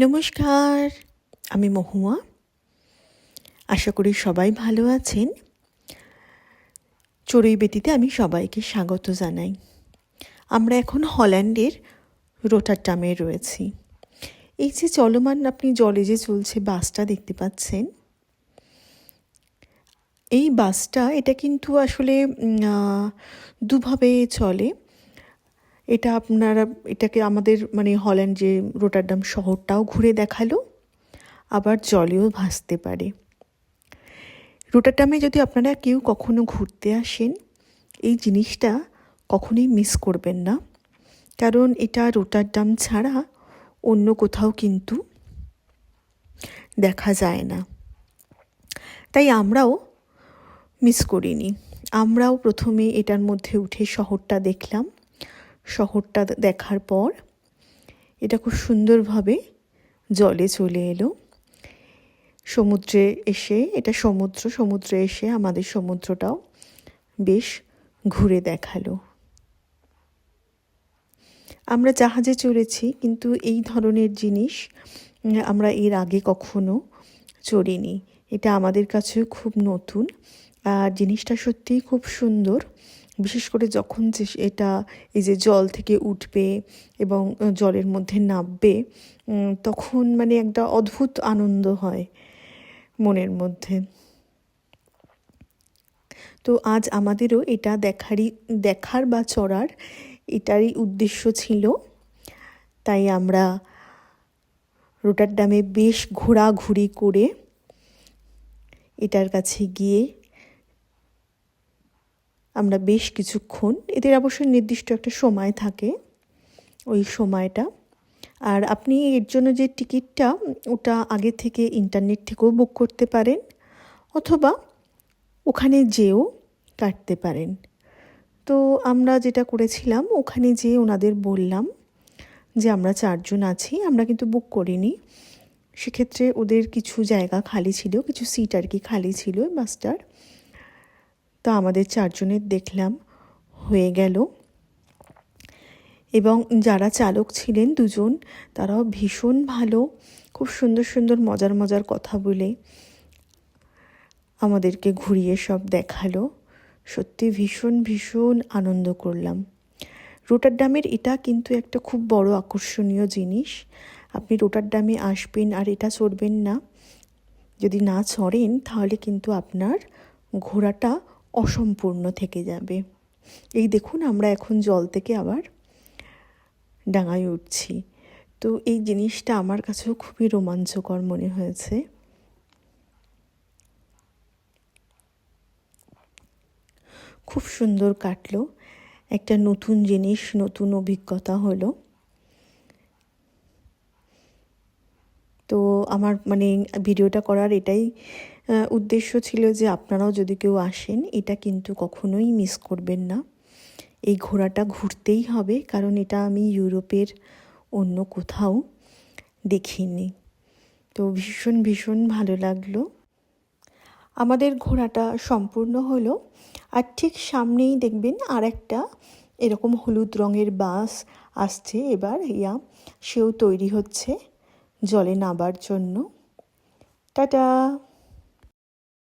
নমস্কার, আমি মহুয়া। আশা করি সবাই ভালো আছেন। চড়ুইবেতিতে আমি সবাইকে স্বাগত জানাই। আমরা এখন হল্যান্ডের রোটারডামে রয়েছি। এই যে চলমান আপনি জলে যে চলছে বাসটা দেখতে পাচ্ছেন, এই বাসটা এটা কিন্তু আসলে দুভাবে চলে। এটা এটাকে আমাদের হল্যান্ড যে রোটারডাম শহরটাও ঘুরে দেখালো, আবার জলেও ভাসতে পারে। রোটারডামে যদি আপনারা কেউ কখনো ঘুরতে আসেন, এই জিনিসটা কখনোই মিস করবেন না, কারণ এটা রোটারডাম ছাড়া অন্য কোথাও কিন্তু দেখা যায় না। তাই আমরাও মিস করিনি। আমরাও প্রথমে এটার মধ্যে উঠে শহরটা দেখলাম। শহরটা দেখার পর এটা খুব সুন্দরভাবে জলে চলে এলো। সমুদ্রে এসে এটা সমুদ্রে এসে আমাদের সমুদ্রটাও বেশ ঘুরে দেখালো। আমরা জাহাজে চড়েছি, কিন্তু এই ধরনের জিনিস আমরা এর আগে কখনো চড়িনি। এটা আমাদের কাছেও খুব নতুন, আর জিনিসটা সত্যিই খুব সুন্দর। বিশেষ করে যখন এটা এই যে জল থেকে উঠবে এবং জলের মধ্যে নামবে, তখন একটা অদ্ভুত আনন্দ হয় মনের মধ্যে। তো আজ আমাদেরও এটা দেখার বা চড়ার এটারই উদ্দেশ্য ছিল। তাই আমরা রোটারডামে বেশ ঘোরাঘুরি করে এটার কাছে গিয়ে আমরা বেশ কিছুক্ষণ, এদের অবশ্য নির্দিষ্ট একটা সময় থাকে, ওই সময়টা। আর আপনি এর জন্য যে টিকিটটা, ওটা আগে থেকে ইন্টারনেট থেকেও বুক করতে পারেন, অথবা ওখানে যেও কাটতে পারেন। তো আমরা যেটা করেছিলাম, ওখানে যেয়ে ওনাদের বললাম যে আমরা 4 জন আছি, আমরা কিন্তু বুক করিনি। সেক্ষেত্রে ওদের কিছু জায়গা খালি ছিল, কিছু সিট আর কি খালি ছিল বাসটার। তা আমাদের 4 জনের দেখলাম হয়ে গেল। এবং যারা চালক ছিলেন 2 জন, তারাও ভীষণ ভালো, খুব সুন্দর সুন্দর মজার মজার কথা বলে আমাদেরকে ঘুরিয়ে সব দেখালো। সত্যি ভীষণ ভীষণ আনন্দ করলাম। রোটারডামের এটা কিন্তু একটা খুব বড় আকর্ষণীয় জিনিস। আপনি রোটারডামে আসবেন আর এটা চড়বেন না, যদি না চড়েন, তাহলে কিন্তু আপনার ঘোরাটা অসম্পূর্ণ থেকে যাবে। এই দেখুন, আমরা এখন জল থেকে আবার ডাঙায় উঠছি। তো এই জিনিসটা আমার কাছেও খুবই রোমাঞ্চকর মনে হয়েছে। খুব সুন্দর কাটলো, একটা নতুন জিনিস, নতুন অভিজ্ঞতা হলো। তো আমার ভিডিওটা করার এটাই উদ্দেশ্য ছিল যে আপনারাও যদি কেউ আসেন, এটা কিন্তু কখনোই মিস করবেন না। এই ঘোড়াটা ঘুরতেই হবে, কারণ এটা আমি ইউরোপের অন্য কোথাও দেখিনি। তো ভীষণ ভীষণ ভালো লাগলো। আমাদের ঘোরাটা সম্পূর্ণ হলো, আর ঠিক সামনেই দেখবেন আর একটা এরকম হলুদ রঙের বাস আসছে। এবার সেও তৈরি হচ্ছে জলে নামার জন্য। টাটা।